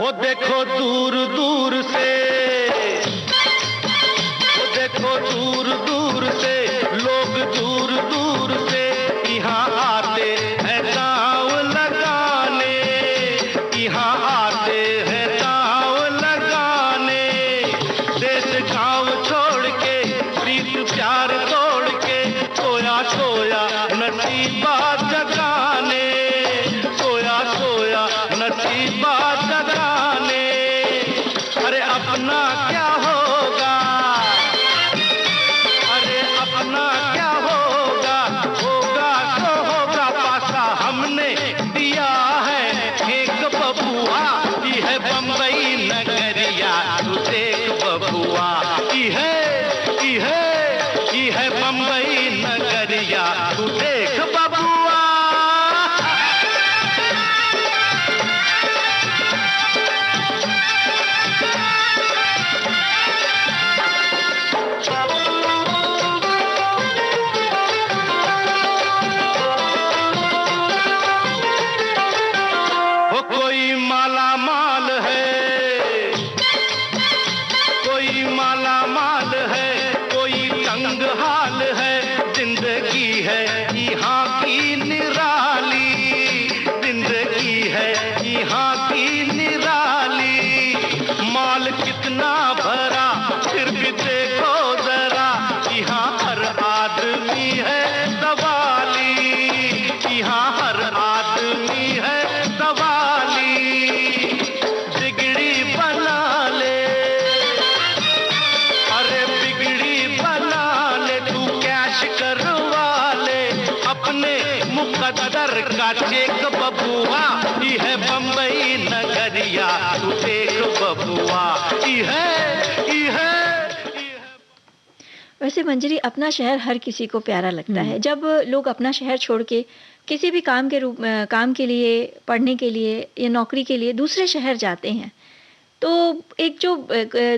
वो देखो दूर दूर से, दूर दूर से लोग, दूर दूर से यहाँ आते हैं दांव लगाने, यहाँ आते हैं दांव लगाने। देश गांव छोड़ के, प्रीत प्यार तोड़ के, सोया सोया नसीबा जगाने, सोया सोया नसीबा जगाने। अरे अपना क्या होगा, अपना क्या होगा, होगा तो होगा, पासा हमने दिया है एक बबुआ। ये है बंबई नगरिया, तू देख बबुआ। ये है बंबई नगरिया, तू देख बबुआ। कोई माला माल है, कोई माला माल है, कोई तंग हाल है। जिंदगी है यहाँ की निराली, जिंदगी है यहाँ की निराली। माल कितना भरा फिर भी देखो जरा, यहाँ हर आदमी है सवाली, यहाँ हर आदमी है सवाली। बिगड़ी बना ले, अरे बिगड़ी बना ले, तू कैश करवा ले अपने मुकद्दर का चेक बबुआ। ये है बंबई नगरिया, तू देख बबुआ। वैसे मंजरी, अपना शहर हर किसी को प्यारा लगता है। जब लोग अपना शहर छोड़ के किसी भी काम के लिए, पढ़ने के लिए या नौकरी के लिए दूसरे शहर जाते हैं, तो एक जो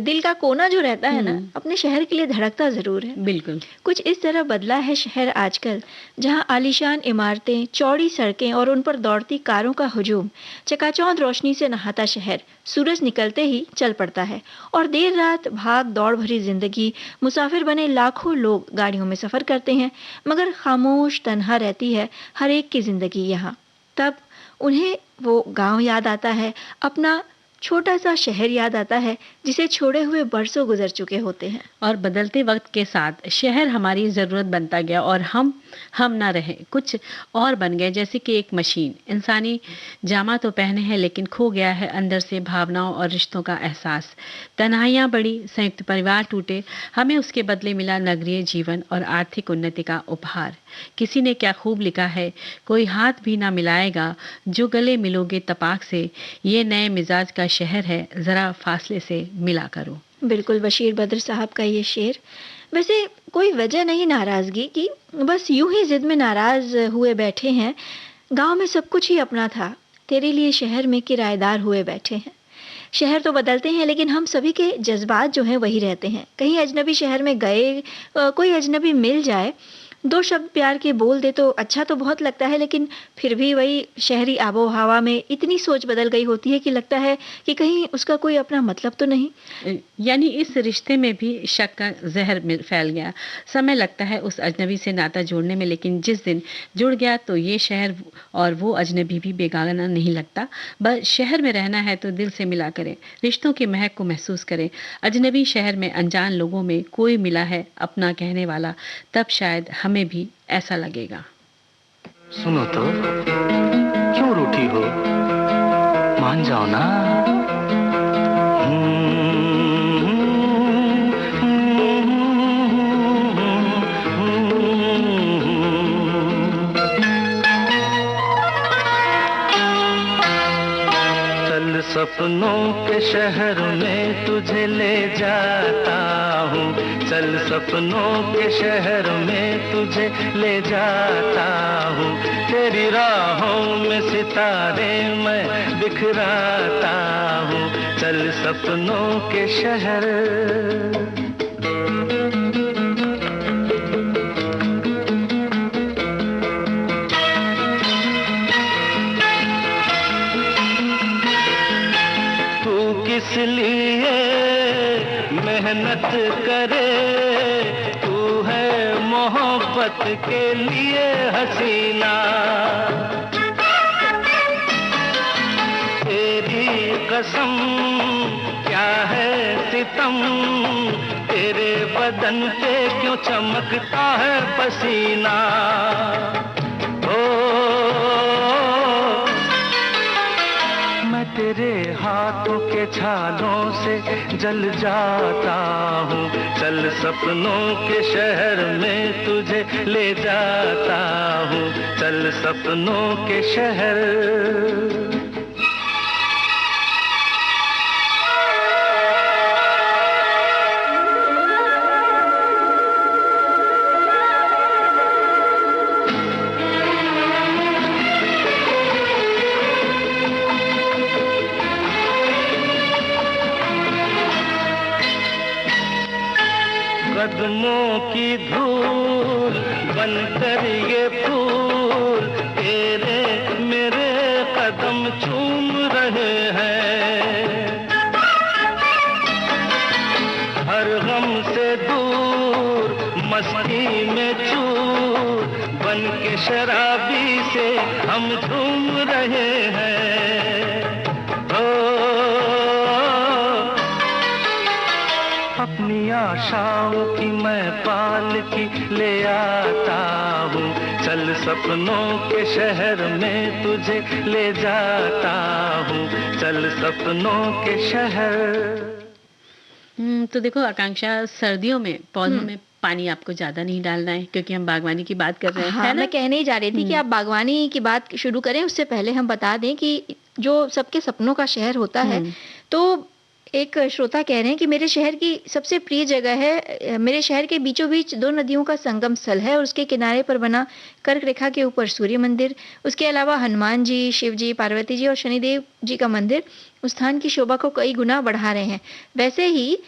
दिल का कोना जो रहता है ना, अपने शहर के लिए धड़कता ज़रूर है। बिल्कुल। कुछ इस तरह बदला है शहर आजकल, जहां आलीशान इमारतें, चौड़ी सड़कें और उन पर दौड़ती कारों का हुजूम, चकाचौंध रोशनी से नहाता शहर सूरज निकलते ही चल पड़ता है। और देर रात भाग दौड़ भरी जिंदगी, मुसाफिर बने लाखों लोग गाड़ियों में सफ़र करते हैं, मगर खामोश तन्हा रहती है हर एक की जिंदगी यहाँ। तब उन्हें वो गांव याद आता है, अपना छोटा सा शहर याद आता है जिसे छोड़े हुए बरसों गुजर चुके होते हैं। और बदलते वक्त के साथ शहर हमारी ज़रूरत बनता गया और हम ना रहे, कुछ और बन गए, जैसे कि एक मशीन। इंसानी जामा तो पहने हैं लेकिन खो गया है अंदर से भावनाओं और रिश्तों का एहसास। तन्हाइयाँ बढ़ी, संयुक्त परिवार टूटे, हमें उसके बदले मिला नगरीय जीवन और आर्थिक उन्नति का उपहार। किसी ने क्या खूब लिखा है, कोई हाथ भी ना मिलाएगा जो गले मिलोगे तपाक से, ये नए मिजाज का शहर है, ज़रा फासले से मिला करो। बिल्कुल, बशीर बद्र साहब का ये शेर। वैसे कोई वजह नहीं नाराज़गी की, बस यूं ही जिद में नाराज़ हुए बैठे हैं। गांव में सब कुछ ही अपना था, तेरे लिए शहर में किराएदार हुए बैठे हैं। शहर तो बदलते हैं लेकिन हम सभी के जज्बात जो हैं वही रहते हैं। कहीं अजनबी शहर में गए, कोई अजनबी मिल जाए, दो शब्द प्यार के बोल दे तो अच्छा तो बहुत लगता है, लेकिन फिर भी वही शहरी आबो हवा में इतनी सोच बदल गई होती है कि लगता है कि कहीं उसका कोई अपना मतलब तो नहीं। यानी इस रिश्ते में भी शक का जहर फैल गया। समय लगता है उस अजनबी से नाता जोड़ने में, लेकिन जिस दिन जुड़ गया तो ये शहर और वो अजनबी भी बेगाना नहीं लगता। बस शहर में रहना है तो दिल से मिला करें, रिश्तों की महक को महसूस करें। अजनबी शहर में अनजान लोगों में कोई मिला है अपना कहने वाला, तब शायद हमें भी ऐसा लगेगा। सुनो तो, क्यों रूठी हो, मान जाओ ना। चल सपनों के शहर में तुझे ले जाता हूँ, चल सपनों के शहर में तुझे ले जाता हूँ। तेरी राहों में सितारे मैं बिखराता हूँ, चल सपनों के शहर। किस लिए मेहनत करे, तू है मोहब्बत के लिए हसीना। तेरी कसम क्या है सितम, तेरे बदन पे क्यों चमकता है पसीना। तेरे हाथों के छालों से जल जाता हूँ, चल सपनों के शहर में तुझे ले जाता हूँ, चल सपनों के शहर। कदमों की धूल बनकर ये फूल तेरे मेरे कदम चूम रहे हैं। हर गम से दूर मस्ती में चूर बन के शराबी से हम झूम रहे हैं। अपनी आशाओं की मैं पालकी ले आता हूँ, चल सपनों के शहर में तुझे ले जाता हूँ, चल सपनों के शहर। तो देखो आकांक्षा, सर्दियों में पौधों में पानी आपको ज्यादा नहीं डालना है, क्योंकि हम बागवानी की बात कर रहे हैं। हाँ, मैं कहने ही जा रही थी कि आप बागवानी की बात शुरू करें उससे पहले हम बता दें कि जो सबके सपनों का शहर होता है, तो एक श्रोता कह रहे हैं कि मेरे शहर की सबसे प्रिय जगह है, मेरे शहर के बीचों बीच 2 नदियों का संगम स्थल है और उसके किनारे पर बना कर्क रेखा के ऊपर सूर्य मंदिर, उसके अलावा हनुमान जी, शिव जी, पार्वती जी और शनिदेव जी का मंदिर उस स्थान की शोभा को कई गुना बढ़ा रहे हैं। वैसे ही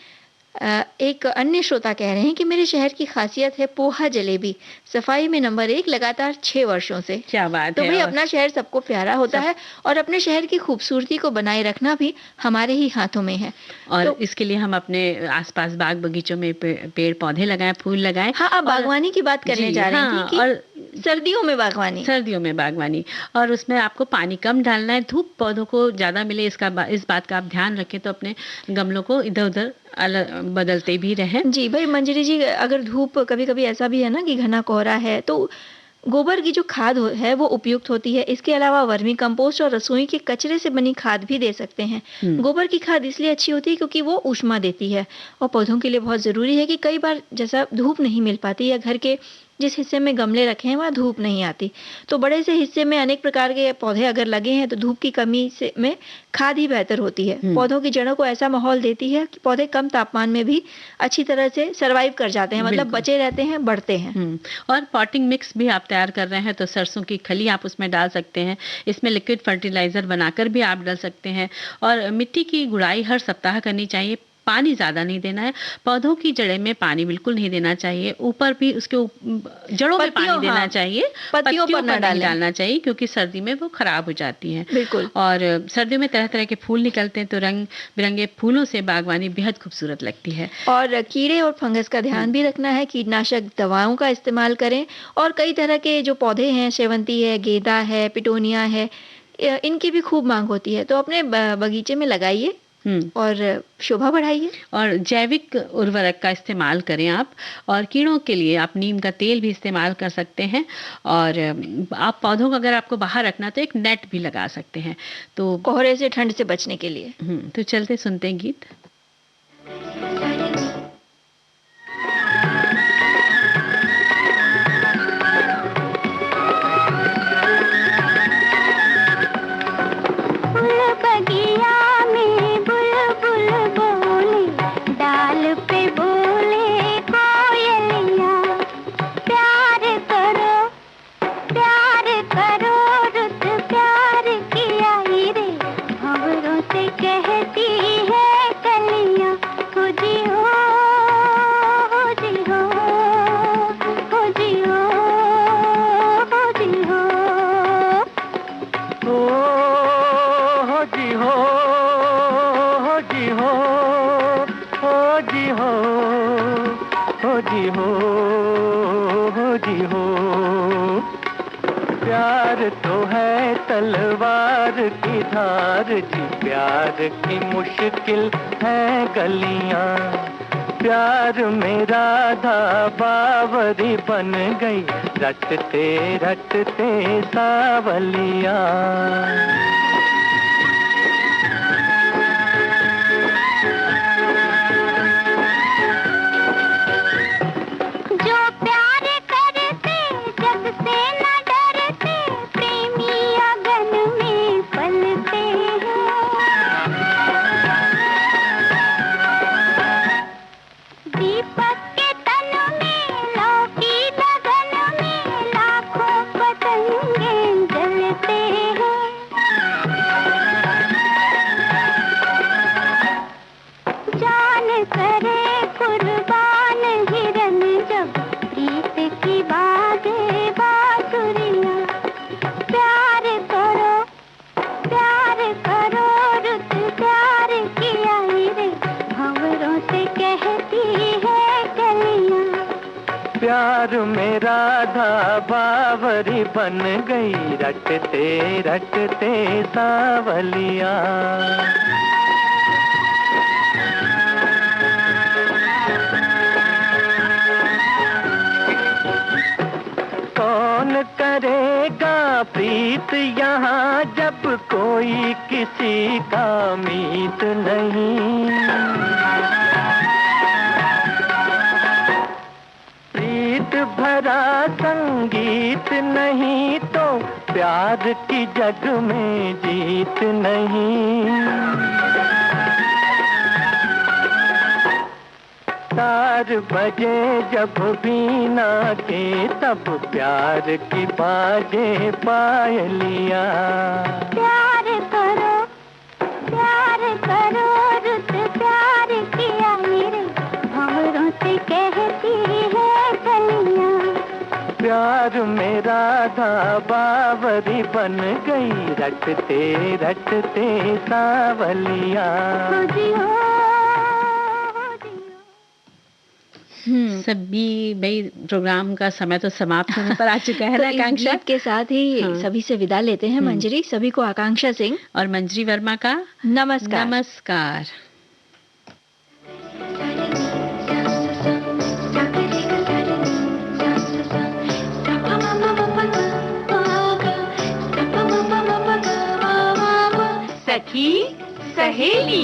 एक अन्य श्रोता कह रहे हैं कि मेरे शहर की खासियत है पोहा जलेबी, सफाई में नंबर 1 लगातार 6 वर्षों से। क्या बात तो है। भाई और अपना शहर सबको प्यारा होता है और अपने शहर की खूबसूरती को बनाए रखना भी हमारे ही हाथों में है। और तो इसके लिए हम अपने आसपास बाग बगीचों में पेड़ पौधे लगाएं, फूल लगाएं। हाँ, आप और बागवानी की बात करने जी जा रहे हाँ, थी कि और सर्दियों में बागवानी। सर्दियों में बागवानी, और उसमें आपको पानी कम डालना है, धूप पौधों को ज़्यादा मिले, इस बात का आप ध्यान रखें। तो अपने गमलों को इधर-उधर बदलते भी रहें। जी, भाई मंजरी जी, अगर धूप कभी-कभी ऐसा भी है ना कि घना कोहरा है, तो गोबर की जो खाद है वो उपयुक्त होती है। इसके अलावा वर्मी कंपोस्ट और रसोई के कचरे से बनी खाद भी दे सकते हैं। हुँ। गोबर की खाद इसलिए अच्छी होती है क्योंकि वो ऊष्मा देती है और पौधों के लिए बहुत ज़रूरी है कि कई बार जैसा धूप नहीं मिल पाती या घर के जिस हिस्से में गमले रखे हैं वहाँ धूप नहीं आती, तो बड़े से हिस्से में अनेक प्रकार के पौधे अगर लगे हैं तो धूप की कमी से में खाद ही बेहतर होती है। पौधों की जड़ों को ऐसा माहौल देती है कि पौधे कम तापमान में भी अच्छी तरह से सर्वाइव कर जाते हैं, मतलब बिल्कुल। बचे रहते हैं, बढ़ते हैं। और पॉटिंग मिक्स भी आप तैयार कर रहे हैं तो सरसों की खली आप उसमें डाल सकते हैं। इसमें लिक्विड फर्टिलाइज़र बनाकर भी आप डाल सकते हैं। और मिट्टी की गुड़ाई हर सप्ताह करनी चाहिए। पानी ज़्यादा नहीं देना है। पौधों की जड़ें में पानी बिल्कुल नहीं देना चाहिए। ऊपर भी उसके जड़ों में पानी देना हाँ, चाहिए, पत्तियों पर नहीं डालें। डालना चाहिए क्योंकि सर्दी में वो खराब हो जाती हैं। बिल्कुल। और सर्दियों में तरह-तरह के फूल निकलते हैं तो रंग-बिरंगे फूलों से बागवानी बेहद खूबसूरत लगती है। और कीड़े और फंगस का ध्यान भी रखना है, कीटनाशक दवाओं का इस्तेमाल करें और कई तरह के जो पौधे हैं, शेवंती है, गेंदा है, पिटोनिया है, इनकी भी खूब मांग होती है, तो अपने बगीचे में लगाइए और शोभा बढ़ाइए। और जैविक उर्वरक का इस्तेमाल करें आप, और कीड़ों के लिए आप नीम का तेल भी इस्तेमाल कर सकते हैं। और आप पौधों को अगर आपको बाहर रखना तो एक नेट भी लगा सकते हैं। तो कोहरे से, ठंड से बचने के लिए। तो चलते सुनते हैं गीत। तलवार की धार जी, प्यार की मुश्किल है गलियां। प्यार में राधा बावरी बन गई, रटते रटते सावलियां। प्यार में राधा बावरी बन गई, रटते रटते सावलियां। कौन करेगा प्रीत यहाँ जब कोई किसी का मीत नहीं। प्रीत भरा संगीत नहीं तो प्यार की जग में जीत नहीं। तार बजे जब बीना के, तब प्यार की बाजे पायलिया। प्यार करो रुत प्यार किया मेरे भंवरों से कहती है कलियां। प्यार में राधा बावरी बन गई, रटते रटते सावलिया। सभी भाई प्रोग्राम का समय तो समाप्त होने पर आ चुका है ना तो इस आकांक्षा। गीत के साथ ही सभी से विदा लेते हैं मंजरी। सभी को आकांक्षा सिंह और मंजरी वर्मा का नमस्कार। नमस्कार। सखी सहेली